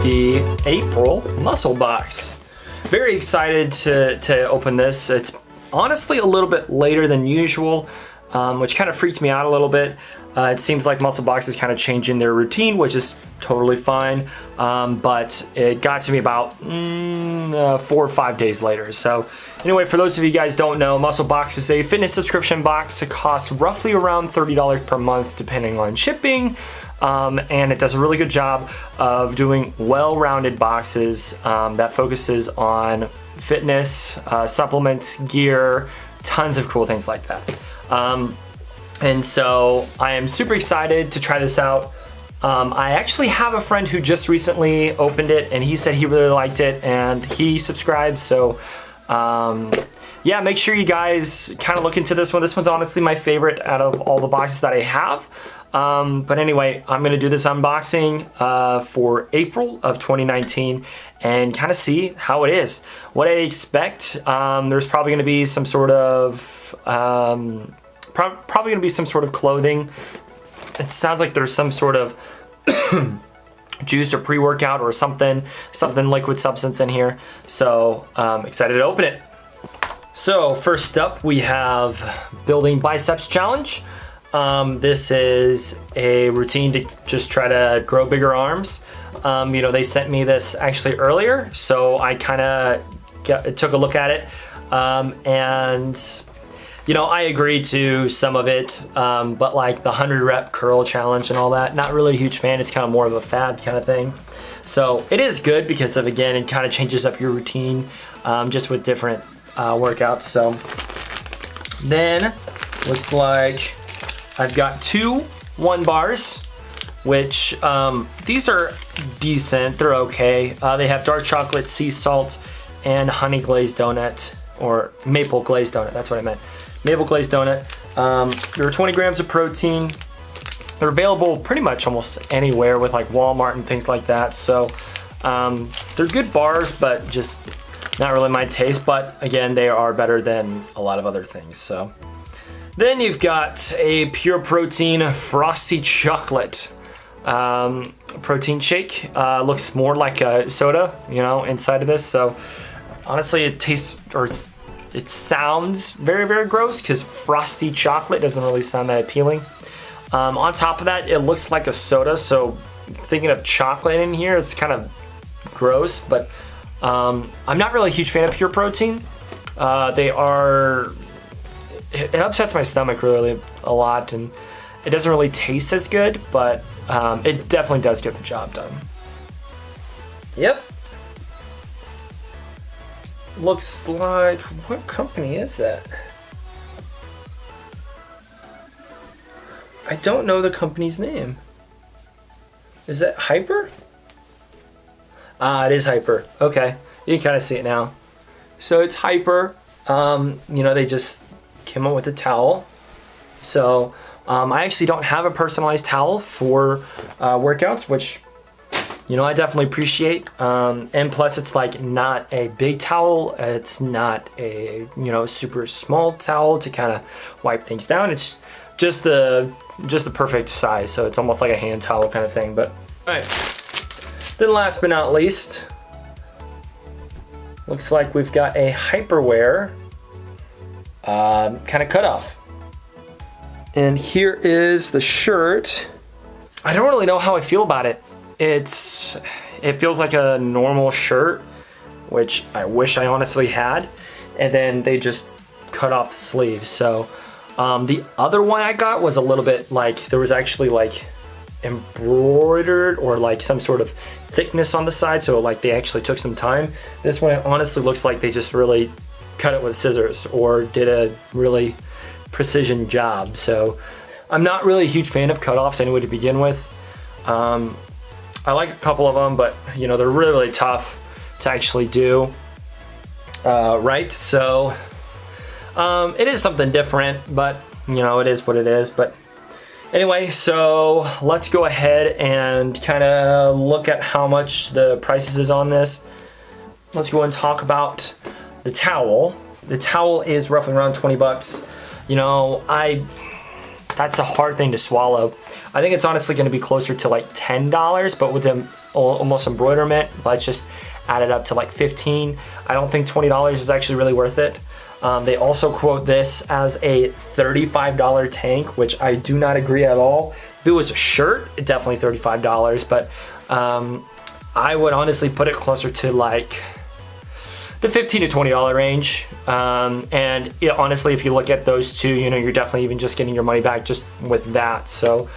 the Hypr MuscleBox. Very excited to open this. It's honestly a little bit later than usual, which kind of freaks me out a little bit. It seems like MuscleBox is kind of changing their routine, which is totally fine, but it got to me about 4 or 5 days later. So anyway, for those of you guys don't know, MuscleBox is a fitness subscription box. It costs roughly around $30 per month depending on shipping, and it does a really good job of doing well-rounded boxes that focuses on fitness, supplements, gear, tons of cool things like that. And so I am super excited to try this out. I actually have a friend who just recently opened it and he said he really liked it and he subscribed. So yeah, make sure you guys kind of look into this one. This one's honestly my favorite out of all the boxes that I have. But anyway, I'm gonna do this unboxing for April of 2019 and kind of see how it is. What I expect, there's probably gonna be some sort of, probably gonna be some sort of clothing. It sounds like there's some sort of juice or pre-workout or something liquid substance in here. So excited to open it. So first up we have building biceps challenge. This is a routine to just try to grow bigger arms. You know, they sent me this actually earlier, so I kind of took a look at it, and you know, I agreed to some of it, but like the 100 rep curl challenge and all that, not really a huge fan. It's kind of more of a fad kind of thing. So it is good because of, again, it kind of changes up your routine just with different workouts. So then looks like I've got 2 1 bars, which these are decent, they're okay. They have dark chocolate, sea salt, and honey glazed donut, or maple glazed donut, that's what I meant. Maple glazed donut. There are 20 grams of protein. They're available pretty much almost anywhere with like Walmart and things like that. So they're good bars, but just not really my taste. But again, they are better than a lot of other things. So then you've got a pure protein frosty chocolate protein shake. Looks more like a soda, you know, inside of this. So honestly, it tastes, or it sounds very, very gross because frosty chocolate doesn't really sound that appealing. On top of that, it looks like a soda, so thinking of chocolate in here, it's kind of gross, but I'm not really a huge fan of pure protein. It upsets my stomach really a lot, and it doesn't really taste as good, but it definitely does get the job done. Yep. Looks like, what company is that? I don't know the company's name. Is that Hypr? It is Hypr. Okay, you can kind of see it now. So it's Hypr. You know, they just came up with a towel. So I actually don't have a personalized towel for workouts, which, you know, I definitely appreciate. And plus it's like not a big towel. It's not a, you know, super small towel to kind of wipe things down. It's just the perfect size. So it's almost like a hand towel kind of thing, but all right. Then last but not least, looks like we've got a Hyperwear kind of cutoff. And here is the shirt. I don't really know how I feel about it. It feels like a normal shirt, which I wish I honestly had, and then they just cut off the sleeves. So the other one I got was a little bit like, there was actually like embroidered or like some sort of thickness on the side, so like they actually took some time. This one honestly looks like they just really cut it with scissors or did a really precision job. So I'm not really a huge fan of cutoffs anyway to begin with. I like a couple of them, but you know, they're really, really tough to actually do right. So it is something different, but you know, it is what it is. But anyway, so let's go ahead and kind of look at how much the prices is on this. Let's go and talk about the towel. The towel is roughly around 20 bucks. You know, that's a hard thing to swallow. I think it's honestly gonna be closer to like $10, but with almost embroiderment. Let's just add it up to like 15. I don't think $20 is actually really worth it. They also quote this as a $35 tank, which I do not agree at all. If it was a shirt, it definitely $35, but I would honestly put it closer to like the $15 to $20 range. And yeah, honestly, if you look at those two, you know, you're definitely even just getting your money back just with that. So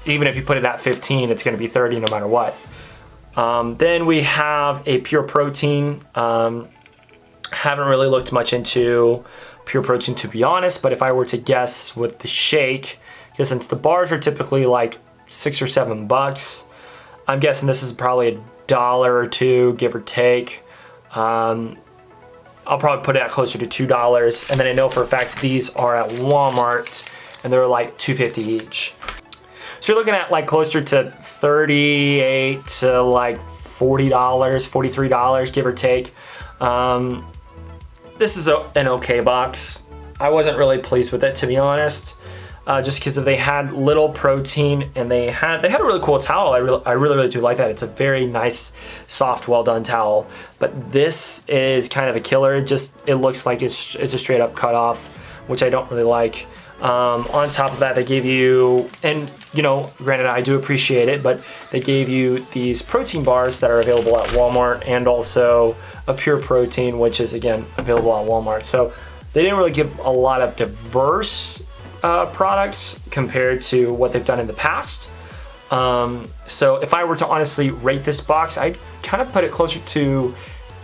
even if you put it at 15, it's gonna be 30 no matter what. Then we have a Pure Protein. Haven't really looked much into Pure Protein, to be honest, but if I were to guess with the shake, because since the bars are typically like $6 or $7, I'm guessing this is probably $1 or $2, give or take. I'll probably put it at closer to $2, and then I know for a fact these are at Walmart, and they're like $2.50 each. So you're looking at like closer to $38 to like $40, $43, give or take. This is an okay box. I wasn't really pleased with it, to be honest, just because they had little protein, and they had a really cool towel. I really do like that. It's a very nice, soft, well done towel. But this is kind of a killer. It looks like it's a straight up cut off, which I don't really like. On top of that, they gave you, and you know, granted I do appreciate it, but they gave you these protein bars that are available at Walmart, and also a Pure Protein, which is again available at Walmart. So they didn't really give a lot of diverse products compared to what they've done in the past. So if I were to honestly rate this box, I'd kind of put it closer to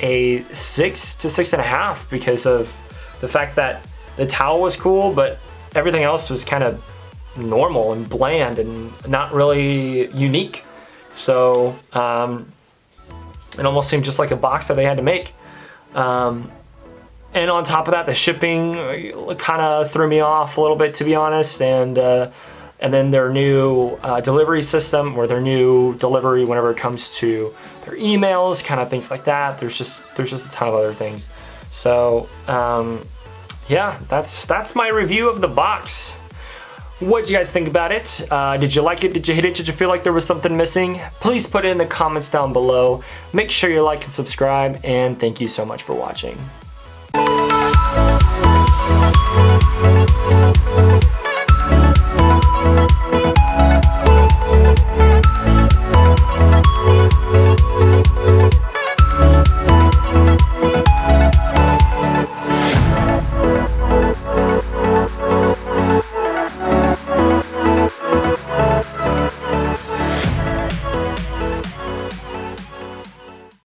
a 6 to 6.5 because of the fact that the towel was cool, but everything else was kind of normal and bland and not really unique. So it almost seemed just like a box that they had to make. And on top of that, the shipping kind of threw me off a little bit, to be honest. And then their new delivery system, or their new delivery whenever it comes to their emails, kind of things like that. There's just a ton of other things. So yeah, that's my review of the box. What did you guys think about it? Did you like it? Did you hate it? Did you feel like there was something missing? Please put it in the comments down below. Make sure you like and subscribe, and thank you so much for watching.